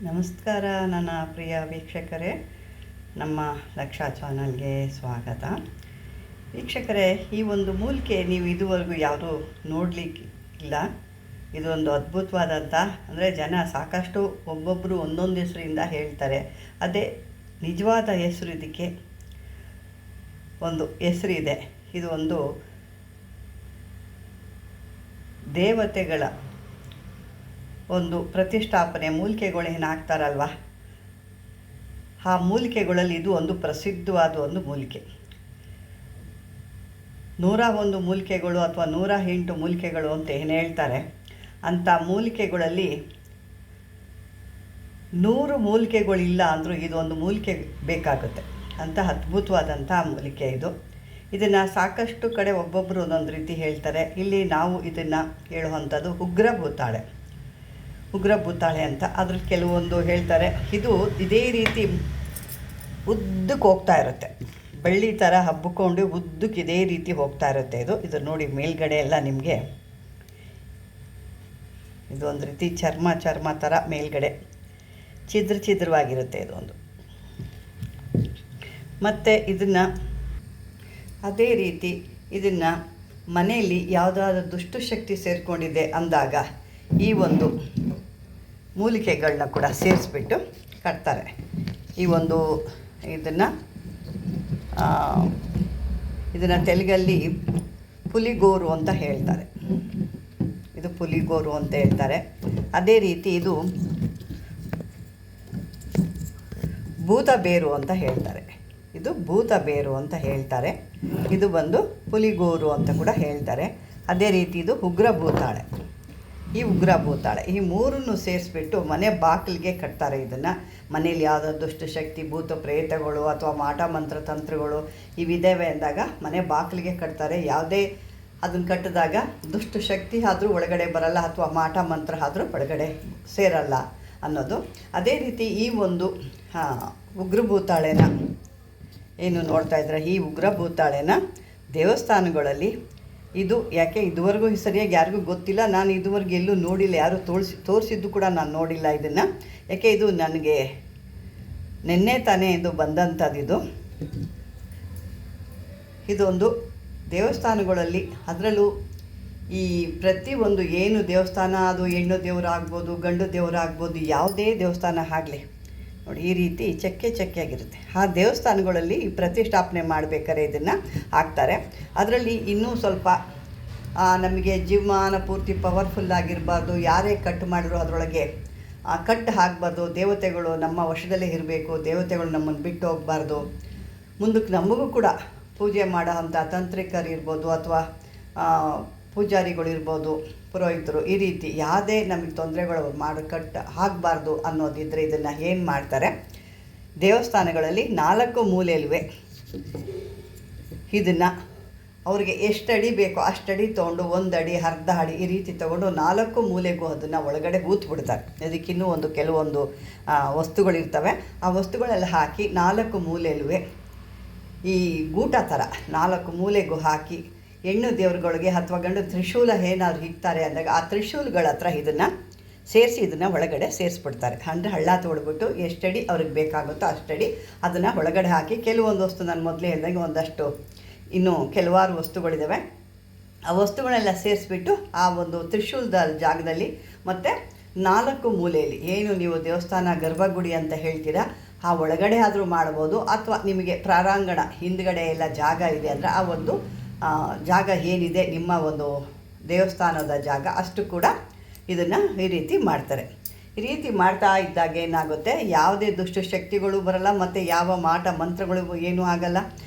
ನಮಸ್ಕಾರ ನನ್ನ ಪ್ರಿಯ ವೀಕ್ಷಕರೇ, ನಮ್ಮ ಲಕ್ಷ ಚಾನಲ್ಗೆ ಸ್ವಾಗತ. ವೀಕ್ಷಕರೇ, ಈ ಒಂದು ಮೂಲಿಕೆ ನೀವು ಇದುವರೆಗೂ ಯಾರೂ ನೋಡಲಿಕ್ಕಿಲ್ಲ. ಇದೊಂದು ಅದ್ಭುತವಾದಂಥ, ಅಂದರೆ ಜನ ಸಾಕಷ್ಟು ಒಬ್ಬೊಬ್ಬರು ಒಂದೊಂದು ಹೆಸರಿಂದ ಹೇಳ್ತಾರೆ. ಅದೇ ನಿಜವಾದ ಹೆಸರು ಇದಕ್ಕೆ ಒಂದು ಹೆಸರಿದೆ. ಇದು ಒಂದು ದೇವತೆಗಳ ಒಂದು ಪ್ರತಿಷ್ಠಾಪನೆ ಮೂಲಿಕೆಗಳು ಏನು ಹಾಕ್ತಾರಲ್ವ, ಆ ಮೂಲಿಕೆಗಳಲ್ಲಿ ಇದು ಒಂದು ಪ್ರಸಿದ್ಧವಾದ ಒಂದು ಮೂಲಿಕೆ. 101 ಮೂಲಿಕೆಗಳು ಅಥವಾ 108 ಮೂಲಿಕೆಗಳು ಅಂತ ಏನು ಹೇಳ್ತಾರೆ. ಅಂಥ ಮೂಲಿಕೆಗಳಲ್ಲಿ 100 ಮೂಲಿಕೆಗಳಿಲ್ಲ ಅಂದರೂ ಇದೊಂದು ಮೂಲಿಕೆ ಬೇಕಾಗುತ್ತೆ. ಅಂಥ ಅದ್ಭುತವಾದಂಥ ಮೂಲಿಕೆ ಇದು. ಇದನ್ನು ಸಾಕಷ್ಟು ಕಡೆ ಒಬ್ಬೊಬ್ಬರು ಒಂದೊಂದು ರೀತಿ ಹೇಳ್ತಾರೆ. ಇಲ್ಲಿ ನಾವು ಇದನ್ನು ಹೇಳುವಂಥದ್ದು ಉಗ್ರ ಭೂತಾಳೆ ಅಂತ. ಅದ್ರಲ್ಲಿ ಕೆಲವೊಂದು ಹೇಳ್ತಾರೆ ಇದು ಇದೇ ರೀತಿ ಉದ್ದಕ್ಕೆ ಹೋಗ್ತಾ ಇರುತ್ತೆ, ಬಳ್ಳಿ ಥರ ಹಬ್ಬಿಕೊಂಡು ಉದ್ದಕ್ಕೆ ಇದೇ ರೀತಿ ಹೋಗ್ತಾ ಇರುತ್ತೆ. ಇದು ನೋಡಿ, ಮೇಲ್ಗಡೆ ಎಲ್ಲ ನಿಮಗೆ ಇದೊಂದು ರೀತಿ ಚರ್ಮ ಥರ ಮೇಲ್ಗಡೆ ಛಿದ್ರವಾಗಿರುತ್ತೆ ಇದೊಂದು. ಮತ್ತು ಇದನ್ನು ಅದೇ ರೀತಿ ಇದನ್ನು ಮನೆಯಲ್ಲಿ ಯಾವುದಾದ್ರೂ ದುಷ್ಟಶಕ್ತಿ ಸೇರಿಕೊಂಡಿದೆ ಅಂದಾಗ ಈ ಒಂದು ಮೂಲಿಕೆಗಳನ್ನ ಕೂಡ ಸೇರಿಸ್ಬಿಟ್ಟು ಕಟ್ತಾರೆ. ಈ ಒಂದು ಇದನ್ನು ತೆಲುಗಲ್ಲಿ ಪುಲಿಗೋರು ಅಂತ ಹೇಳ್ತಾರೆ. ಇದು ಪುಲಿಗೋರು ಅಂತ ಹೇಳ್ತಾರೆ. ಅದೇ ರೀತಿ ಇದು ಭೂತಬೇರು ಅಂತ ಹೇಳ್ತಾರೆ. ಇದು ಭೂತಬೇರು ಅಂತ ಹೇಳ್ತಾರೆ. ಇದು ಬಂದು ಪುಲಿಗೋರು ಅಂತ ಕೂಡ ಹೇಳ್ತಾರೆ. ಅದೇ ರೀತಿ ಇದು ಉಗ್ರ ಭೂತಾಳೆ ಈ ಮೂರನ್ನು ಸೇರಿಸ್ಬಿಟ್ಟು ಮನೆ ಬಾಗಿಲಿಗೆ ಕಟ್ತಾರೆ. ಇದನ್ನು ಮನೇಲಿ ಯಾವುದೋ ದುಷ್ಟಶಕ್ತಿ, ಭೂತ ಪ್ರೇತಗಳು ಅಥವಾ ಮಾಟ ಮಂತ್ರ ತಂತ್ರಗಳು ಇವಿದ್ದೇವೆ ಅಂದಾಗ ಮನೆ ಬಾಗಿಲಿಗೆ ಕಟ್ತಾರೆ. ಯಾವುದೇ ಅದನ್ನು ಕಟ್ಟಿದಾಗ ದುಷ್ಟಶಕ್ತಿ ಆದರೂ ಒಳಗಡೆ ಬರಲ್ಲ ಅಥವಾ ಮಾಟ ಮಂತ್ರ ಆದರೂ ಒಳಗಡೆ ಸೇರಲ್ಲ ಅನ್ನೋದು. ಅದೇ ರೀತಿ ಈ ಒಂದು ಉಗ್ರಭೂತಾಳೆನ ಏನು ನೋಡ್ತಾ ಇದ್ರೆ, ಈ ಉಗ್ರಭೂತಾಳೆನ ದೇವಸ್ಥಾನಗಳಲ್ಲಿ ಇದು ಯಾಕೆ ಇದುವರೆಗೂ ಸರಿಯಾಗಿ ಯಾರಿಗೂ ಗೊತ್ತಿಲ್ಲ. ನಾನು ಇದುವರೆಗೂ ಎಲ್ಲೂ ನೋಡಿಲ್ಲ, ಯಾರು ತೋರಿಸಿದ್ದು ಕೂಡ ನಾನು ನೋಡಿಲ್ಲ ಇದನ್ನು. ಯಾಕೆ ಇದು ನನಗೆ ನಿನ್ನೆ ತಾನೇ ಇದು ಬಂದಂಥದ್ದು. ಇದೊಂದು ದೇವಸ್ಥಾನಗಳಲ್ಲಿ, ಅದರಲ್ಲೂ ಈ ಪ್ರತಿಯೊಂದು ಏನು ದೇವಸ್ಥಾನ, ಅದು ಹೆಣ್ಣು ದೇವರು ಆಗ್ಬೋದು, ಗಂಡು ದೇವರು ಆಗ್ಬೋದು, ಯಾವುದೇ ದೇವಸ್ಥಾನ ಆಗಲಿ ನೋಡಿ ಈ ರೀತಿ ಚಕ್ಕೆಯಾಗಿರುತ್ತೆ. ಆ ದೇವಸ್ಥಾನಗಳಲ್ಲಿ ಪ್ರತಿಷ್ಠಾಪನೆ ಮಾಡಬೇಕಾದ್ರೆ ಇದನ್ನು ಹಾಕ್ತಾರೆ. ಅದರಲ್ಲಿ ಇನ್ನೂ ಸ್ವಲ್ಪ ನಮಗೆ ಜೀವಮಾನ ಪೂರ್ತಿ ಪವರ್ಫುಲ್ಲಾಗಿರಬಾರ್ದು. ಯಾರೇ ಕಟ್ ಮಾಡಿದ್ರು ಅದರೊಳಗೆ ಕಟ್ ಹಾಕಬಾರ್ದು. ದೇವತೆಗಳು ನಮ್ಮ ವಶದಲ್ಲೇ ಇರಬೇಕು, ದೇವತೆಗಳು ನಮ್ಮನ್ನು ಬಿಟ್ಟು ಹೋಗಬಾರ್ದು. ಮುಂದಕ್ಕೆ ನಮಗೂ ಕೂಡ ಪೂಜೆ ಮಾಡೋ ಅಂಥ ತಾಂತ್ರಿಕರು ಇರ್ಬೋದು ಅಥವಾ ಪೂಜಾರಿಗಳಿರ್ಬೋದು, ಪುರೋಹಿತರು, ಈ ರೀತಿ ಯಾವುದೇ ನಮಗೆ ತೊಂದರೆಗಳು ಕಟ್ ಆಗಬಾರ್ದು ಅನ್ನೋದಿದ್ದರೆ ಇದನ್ನು ಏನು ಮಾಡ್ತಾರೆ, ದೇವಸ್ಥಾನಗಳಲ್ಲಿ 4 ಮೂಲೆಯಲ್ಲೂ ಇದನ್ನು ಅವ್ರಿಗೆ ಎಷ್ಟು ಅಡಿ ಬೇಕೋ ಅಷ್ಟಡಿ ತೊಗೊಂಡು 1 ಅಡಿ, ಅರ್ಧ ಅಡಿ ಈ ರೀತಿ ತೊಗೊಂಡು 4 ಮೂಲೆಗೂ ಅದನ್ನು ಒಳಗಡೆ ಹೂತ್ಬಿಡ್ತಾರೆ. ಅದಕ್ಕಿನ್ನೂ ಕೆಲವೊಂದು ವಸ್ತುಗಳಿರ್ತವೆ. ಆ ವಸ್ತುಗಳೆಲ್ಲ ಹಾಕಿ 4 ಮೂಲೆಯಲ್ಲೂ ಈ ಗೂಟ ಥರ 4 ಮೂಲೆಗೂ ಹಾಕಿ ಹೆಣ್ಣು ದೇವರುಗಳಿಗೆ ಅಥವಾ ಗಂಡು ತ್ರಿಶೂಲ ಏನಾದ್ರು ಇಕ್ತಾರೆ ಅಂದಾಗ ಆ ತ್ರಿಶೂಲಗಳ ಹತ್ರ ಇದನ್ನು ಸೇರಿಸಿ ಇದನ್ನು ಒಳಗಡೆ ಸೇರಿಸ್ಬಿಡ್ತಾರೆ. ಅಂದರೆ ಹಳ್ಳ ತೊಡ್ಬಿಟ್ಟು ಎಷ್ಟಡಿ ಅವ್ರಿಗೆ ಬೇಕಾಗುತ್ತೋ ಅಷ್ಟಡಿ ಅದನ್ನು ಒಳಗಡೆ ಹಾಕಿ ಕೆಲವೊಂದು ವಸ್ತು ನಾನು ಮೊದಲೇ ಹೇಳಿದಾಗ ಒಂದಷ್ಟು ಇನ್ನೂ ಕೆಲವಾರು ವಸ್ತುಗಳಿದ್ದಾವೆ. ಆ ವಸ್ತುಗಳೆಲ್ಲ ಸೇರಿಸ್ಬಿಟ್ಟು ಆ ಒಂದು ತ್ರಿಶೂಲದ ಜಾಗದಲ್ಲಿ ಮತ್ತು 4 ಮೂಲೆಯಲ್ಲಿ ಏನು ನೀವು ದೇವಸ್ಥಾನ ಗರ್ಭಗುಡಿ ಅಂತ ಹೇಳ್ತೀರಾ ಆ ಒಳಗಡೆ ಆದರೂ ಮಾಡ್ಬೋದು. ಅಥವಾ ನಿಮಗೆ ಪ್ರಾರಂಗಣ ಹಿಂದ್ಗಡೆ ಎಲ್ಲ ಜಾಗ ಇದೆ ಅಂದರೆ ಆ ಒಂದು ಜಾಗ ಏನಿದೆ ನಿಮ್ಮ ಒಂದು ದೇವಸ್ಥಾನದ ಜಾಗ ಅಷ್ಟು ಕೂಡ ಇದನ್ನು ಈ ರೀತಿ ಮಾಡ್ತಾರೆ. ಈ ರೀತಿ ಮಾಡ್ತಾ ಇದ್ದಾಗ ಏನಾಗುತ್ತೆ, ಯಾವುದೇ ದುಷ್ಟಶಕ್ತಿಗಳು ಬರಲ್ಲ ಮತ್ತು ಯಾವ ಮಾಟ ಮಂತ್ರಗಳು ಏನೂ ಆಗಲ್ಲ.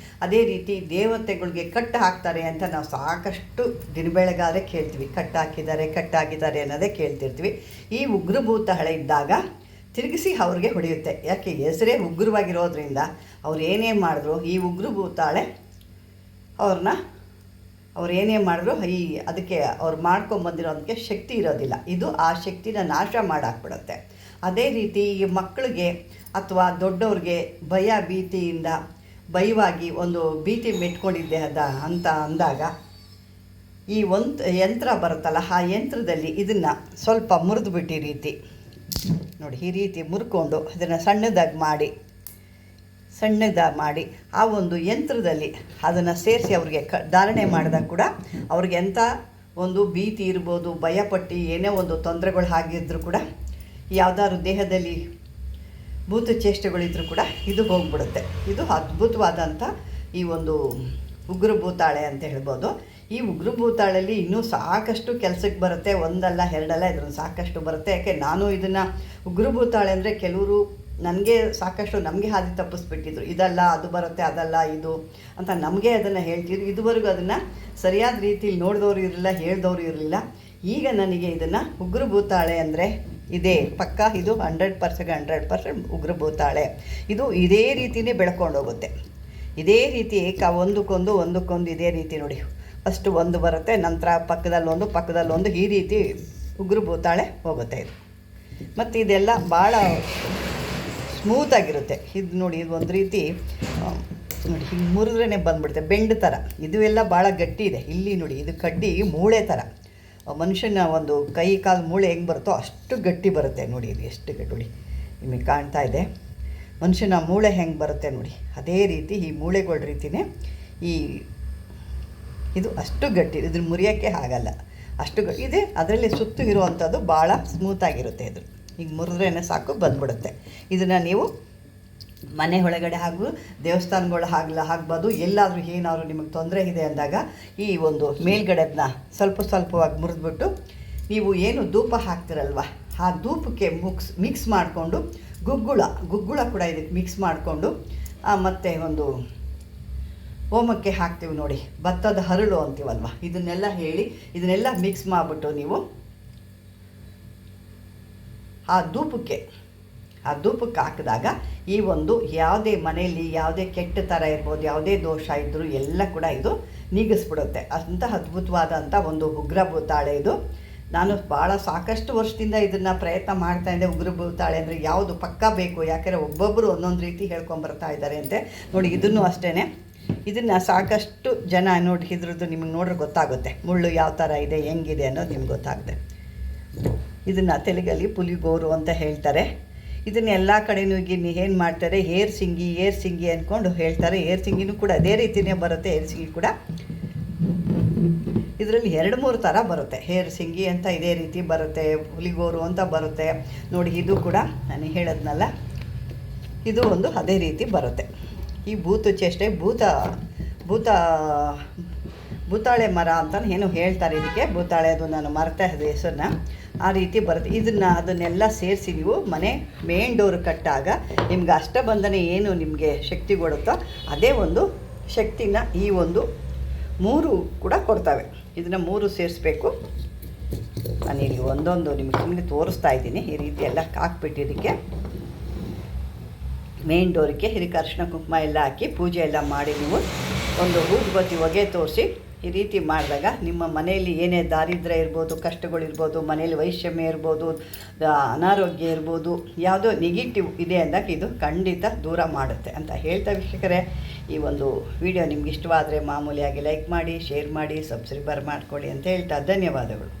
ಅದೇ ರೀತಿ ದೇವತೆಗಳಿಗೆ ಕಟ್ಟು ಹಾಕ್ತಾರೆ ಅಂತ ನಾವು ಸಾಕಷ್ಟು ದಿನಬೆಳಗಾದರೆ ಕೇಳ್ತೀವಿ. ಕಟ್ಟಾಕಿದ್ದಾರೆ ಅನ್ನೋದೇ ಕೇಳ್ತಿರ್ತೀವಿ. ಈ ಉಗ್ರಭೂತಾಳೆ ಇದ್ದಾಗ ತಿರುಗಿಸಿ ಅವ್ರಿಗೆ ಹೊಡೆಯುತ್ತೆ. ಯಾಕೆ, ಹೆಸರೇ ಉಗ್ರವಾಗಿರೋದ್ರಿಂದ ಅವ್ರು ಏನೇ ಮಾಡಿದ್ರು ಈ ಉಗ್ರಭೂತಾಳೆ ಅವ್ರು ಏನೇ ಮಾಡಿದ್ರು ಅದಕ್ಕೆ ಅವ್ರು ಮಾಡ್ಕೊಂಬಂದಿರೋದಕ್ಕೆ ಶಕ್ತಿ ಇರೋದಿಲ್ಲ. ಇದು ಆ ಶಕ್ತಿನ ನಾಶ ಮಾಡಾಕ್ಬಿಡುತ್ತೆ. ಅದೇ ರೀತಿ ಈ ಮಕ್ಕಳಿಗೆ ಅಥವಾ ದೊಡ್ಡವ್ರಿಗೆ ಭಯವಾಗಿ ಒಂದು ಭೀತಿ ಮೆಟ್ಕೊಂಡಿದ್ದೆ ಅಂತ ಅಂದಾಗ ಈ ಒಂದು ಯಂತ್ರ ಬರುತ್ತಲ್ಲ, ಆ ಯಂತ್ರದಲ್ಲಿ ಇದನ್ನು ಸ್ವಲ್ಪ ಮುರಿದುಬಿಟ್ಟು ಈ ರೀತಿ ನೋಡಿ ಈ ರೀತಿ ಮುರ್ಕೊಂಡು ಅದನ್ನು ಸಣ್ಣದಾಗಿ ಮಾಡಿ ಆ ಒಂದು ಯಂತ್ರದಲ್ಲಿ ಅದನ್ನು ಸೇರಿಸಿ ಅವ್ರಿಗೆ ಧಾರಣೆ ಮಾಡಿದಾಗ ಕೂಡ ಅವ್ರಿಗೆ ಎಂಥ ಒಂದು ಭೀತಿ ಇರ್ಬೋದು, ಭಯಪಟ್ಟು ಏನೇ ಒಂದು ತೊಂದರೆಗಳು ಆಗಿದ್ದರೂ ಕೂಡ ಯಾವುದಾದ್ರು ದೇಹದಲ್ಲಿ ಭೂತ ಚೇಷ್ಟೆಗಳಿದ್ರೂ ಕೂಡ ಇದು ಹೋಗ್ಬಿಡುತ್ತೆ. ಇದು ಅದ್ಭುತವಾದಂಥ ಈ ಒಂದು ಉಗುರು ಭೂತಾಳೆ ಅಂತ ಹೇಳ್ಬೋದು. ಈ ಉಗುರು ಭೂತಾಳಲ್ಲಿ ಇನ್ನೂ ಸಾಕಷ್ಟು ಕೆಲಸಕ್ಕೆ ಬರುತ್ತೆ, ಒಂದಲ್ಲ ಎರಡಲ್ಲ, ಇದನ್ನು ಸಾಕಷ್ಟು ಬರುತ್ತೆ. ಯಾಕೆ ನಾನು ಇದನ್ನು ಉಗುರು ಭೂತಾಳೆ ಅಂದರೆ ಕೆಲವರು ನನಗೆ ಸಾಕಷ್ಟು ನಮಗೆ ಹಾದಿ ತಪ್ಪಿಸ್ಬಿಟ್ಟಿದ್ರು, ಇದಲ್ಲ ಅದು ಬರುತ್ತೆ, ಅದಲ್ಲ ಇದು ಅಂತ ನಮಗೆ ಅದನ್ನು ಹೇಳ್ತಿದ್ರು. ಇದುವರೆಗೂ ಅದನ್ನು ಸರಿಯಾದ ರೀತಿಯಲ್ಲಿ ನೋಡಿದವರು ಇರಲಿಲ್ಲ, ಹೇಳಿದವರು ಇರಲಿಲ್ಲ. ಈಗ ನನಗೆ ಇದನ್ನು ಉಗುರು ಭೂತಾಳೆ ಅಂದರೆ ಇದೇ ಪಕ್ಕ, ಇದು 100% ಉಗುರು ಭೂತಾಳೆ. ಇದು ಇದೇ ರೀತಿಯೇ ಬೆಳ್ಕೊಂಡು ಹೋಗುತ್ತೆ. ಇದೇ ರೀತಿ ಒಂದಕ್ಕೊಂದು ಇದೇ ರೀತಿ ನೋಡಿ, ಫಸ್ಟು ಒಂದು ಬರುತ್ತೆ, ನಂತರ ಪಕ್ಕದಲ್ಲೊಂದು ಈ ರೀತಿ ಉಗುರು ಭೂತಾಳೆ ಹೋಗುತ್ತೆ ಇದು. ಮತ್ತು ಇದೆಲ್ಲ ಭಾಳ ಸ್ಮೂತಾಗಿರುತ್ತೆ. ಇದು ನೋಡಿ, ಇದು ಒಂದು ರೀತಿ ನೋಡಿ ಹಿಂಗೆ ಮುರಿದ್ರೇ ಬಂದುಬಿಡುತ್ತೆ, ಬೆಂಡ್ ಥರ. ಇದು ಎಲ್ಲ ಭಾಳ ಗಟ್ಟಿ ಇದೆ. ಇಲ್ಲಿ ನೋಡಿ, ಇದು ಕಡ್ಡಿ ಮೂಳೆ ಥರ. ಮನುಷ್ಯನ ಒಂದು ಕೈ ಕಾಲು ಮೂಳೆ ಹೆಂಗೆ ಬರುತ್ತೋ ಅಷ್ಟು ಗಟ್ಟಿ ಬರುತ್ತೆ. ನೋಡಿ ಇದು ಎಷ್ಟು ಗಟ್ಟಿ, ನೋಡಿ ನಿಮಗೆ ಕಾಣ್ತಾ ಇದೆ ಮನುಷ್ಯನ ಮೂಳೆ ಹೆಂಗೆ ಬರುತ್ತೆ ನೋಡಿ, ಅದೇ ರೀತಿ ಈ ಮೂಳೆಗಳ ರೀತಿಯೇ ಇದು ಅಷ್ಟು ಗಟ್ಟಿ. ಇದ್ರ ಮುರಿಯೋಕ್ಕೆ ಆಗಲ್ಲ, ಅಷ್ಟು ಇದೆ. ಅದರಲ್ಲಿ ಸುತ್ತು ಇರುವಂಥದ್ದು ಭಾಳ ಸ್ಮೂತಾಗಿರುತ್ತೆ. ಇದು ಈಗ ಮುರಿದ್ರೇ ಸಾಕು, ಬಂದ್ಬಿಡುತ್ತೆ. ಇದನ್ನು ನೀವು ಮನೆ ಒಳಗಡೆ ಹಾಗೂ ದೇವಸ್ಥಾನಗಳು ಆಗ್ಬೋದು, ಎಲ್ಲಾದರೂ ಏನಾದರೂ ನಿಮಗೆ ತೊಂದರೆ ಇದೆ ಅಂದಾಗ ಈ ಒಂದು ಮೇಲ್ಗಡೆದನ್ನ ಸ್ವಲ್ಪವಾಗಿ ಮುರಿದ್ಬಿಟ್ಟು ನೀವು ಏನು ಧೂಪ ಹಾಕ್ತಿರಲ್ವ, ಆ ಧೂಪಕ್ಕೆ ಮಿಕ್ಸ್ ಮಾಡಿಕೊಂಡು ಗುಗ್ಗುಳ ಕೂಡ ಇದಕ್ಕೆ ಮಿಕ್ಸ್ ಮಾಡಿಕೊಂಡು ಮತ್ತು ಒಂದು ಹೋಮಕ್ಕೆ ಹಾಕ್ತೀವಿ ನೋಡಿ, ಭತ್ತದ ಹರಳು ಅಂತೀವಲ್ವ, ಇದನ್ನೆಲ್ಲ ಮಿಕ್ಸ್ ಮಾಡಿಬಿಟ್ಟು ನೀವು ಆ ಧೂಪಕ್ಕೆ ಹಾಕಿದಾಗ ಈ ಒಂದು ಯಾವುದೇ ಮನೆಯಲ್ಲಿ ಯಾವುದೇ ಕೆಟ್ಟ ಥರ ಇರ್ಬೋದು, ಯಾವುದೇ ದೋಷ ಇದ್ದರೂ ಎಲ್ಲ ಕೂಡ ಇದು ನೀಗಿಸ್ಬಿಡುತ್ತೆ. ಅಂತಹ ಅದ್ಭುತವಾದಂಥ ಒಂದು ಉಗ್ರ ಭೂತಾಳೆ ಇದು. ನಾನು ಭಾಳ ಸಾಕಷ್ಟು ವರ್ಷದಿಂದ ಇದನ್ನು ಪ್ರಯತ್ನ ಮಾಡ್ತಾಯಿದ್ದೆ. ಉಗ್ರ ಭೂತಾಳೆ ಅಂದರೆ ಯಾವುದು ಪಕ್ಕ ಬೇಕು, ಯಾಕೆಂದರೆ ಒಬ್ಬೊಬ್ಬರು ಒಂದೊಂದು ರೀತಿ ಹೇಳ್ಕೊಂಬರ್ತಾ ಇದ್ದಾರೆ ಅಂತೆ. ನೋಡಿ ಇದನ್ನು ಅಷ್ಟೇ, ಇದನ್ನು ಸಾಕಷ್ಟು ಜನ ನೋಡಿ, ಇದ್ರದ್ದು ನಿಮಗೆ ನೋಡ್ರೆ ಗೊತ್ತಾಗುತ್ತೆ, ಮುಳ್ಳು ಯಾವ ಥರ ಇದೆ ಹೆಂಗಿದೆ ಅನ್ನೋದು ನಿಮ್ಗೆ ಗೊತ್ತಾಗುತ್ತೆ. ಇದನ್ನು ತೆಲುಗಲ್ಲಿ ಪುಲಿಗೋರು ಅಂತ ಹೇಳ್ತಾರೆ. ಇದನ್ನು ಎಲ್ಲ ಕಡೆಯೂ ಈಗ ಏನು ಮಾಡ್ತಾರೆ, ಏರ್ ಸಿಂಗಿ ಅಂದ್ಕೊಂಡು ಹೇಳ್ತಾರೆ. ಏರ್ ಸಿಂಗಿನೂ ಕೂಡ ಅದೇ ರೀತಿಯೇ ಬರುತ್ತೆ. ಏರ್ ಸಿಂಗಿ ಕೂಡ ಇದರಲ್ಲಿ 2-3 ಥರ ಬರುತ್ತೆ. ಹೇರ್ ಸಿಂಗಿ ಅಂತ ಇದೇ ರೀತಿ ಬರುತ್ತೆ, ಹುಲಿಗೋರು ಅಂತ ಬರುತ್ತೆ ನೋಡಿ. ಇದು ಕೂಡ ನಾನು ಹೇಳೋದ್ನಲ್ಲ, ಇದು ಒಂದು ಅದೇ ರೀತಿ ಬರುತ್ತೆ. ಈ ಚೇಷ್ಟೆ ಭೂತಾಳೆ ಮರ ಅಂತ ಏನೋ ಹೇಳ್ತಾರೆ ಇದಕ್ಕೆ, ಭೂತಾಳೆ, ಅದು ನಾನು ಮರ್ತಾ ಇದ್ದೆ ಹೆಸರನ್ನ. ಆ ರೀತಿ ಬರುತ್ತೆ. ಅದನ್ನೆಲ್ಲ ಸೇರಿಸಿ ನೀವು ಮನೆ ಮೇನ್ ಡೋರ್ ಕಟ್ಟಾಗ ನಿಮ್ಗೆ ಅಷ್ಟಬಂಧನ ಏನು ನಿಮಗೆ ಶಕ್ತಿ ಕೊಡುತ್ತೋ ಅದೇ ಒಂದು ಶಕ್ತಿನ ಈ ಒಂದು 3 ಕೂಡ ಕೊಡ್ತವೆ. ಇದನ್ನು 3 ಸೇರಿಸ್ಬೇಕು. ನಾನಿಲ್ಲಿ ಒಂದೊಂದು ನಿಮಗೆ ಸುಮ್ಮನೆ ತೋರಿಸ್ತಾ ಇದ್ದೀನಿ. ಈ ರೀತಿ ಎಲ್ಲ ಹಾಕ್ಬಿಟ್ಟು ಇದಕ್ಕೆ ಮೇನ್ ಡೋರಿಗೆ ಹಿರಿಕ ಅರಿಶಿನ ಕುಂಕುಮ ಎಲ್ಲ ಹಾಕಿ ಪೂಜೆ ಎಲ್ಲ ಮಾಡಿ ನೀವು ಒಂದು ಊದುಬತ್ತಿ ಹೊಗೆ ತೋರಿಸಿ ಈ ರೀತಿ ಮಾಡಿದಾಗ ನಿಮ್ಮ ಮನೆಯಲ್ಲಿ ಏನೇ ದಾರಿದ್ರ್ಯ ಇರ್ಬೋದು, ಕಷ್ಟಗಳಿರ್ಬೋದು, ಮನೆಯಲ್ಲಿ ವೈಷಮ್ಯ ಇರ್ಬೋದು, ಅನಾರೋಗ್ಯ ಇರ್ಬೋದು, ಯಾವುದೋ ನೆಗೆಟಿವ್ ಇದೆ ಅಂದಾಗ ಇದು ಖಂಡಿತ ದೂರ ಮಾಡುತ್ತೆ ಅಂತ ಹೇಳ್ತಾ ವೀಕ್ಷಕರೇ, ಈ ಒಂದು ವಿಡಿಯೋ ನಿಮ್ಗೆ ಇಷ್ಟವಾದರೆ ಮಾಮೂಲಿಯಾಗಿ ಲೈಕ್ ಮಾಡಿ, ಶೇರ್ ಮಾಡಿ, ಸಬ್ಸ್ಕ್ರೈಬರ್ ಮಾಡ್ಕೊಳ್ಳಿ ಅಂತ ಹೇಳ್ತಾ ಧನ್ಯವಾದಗಳು.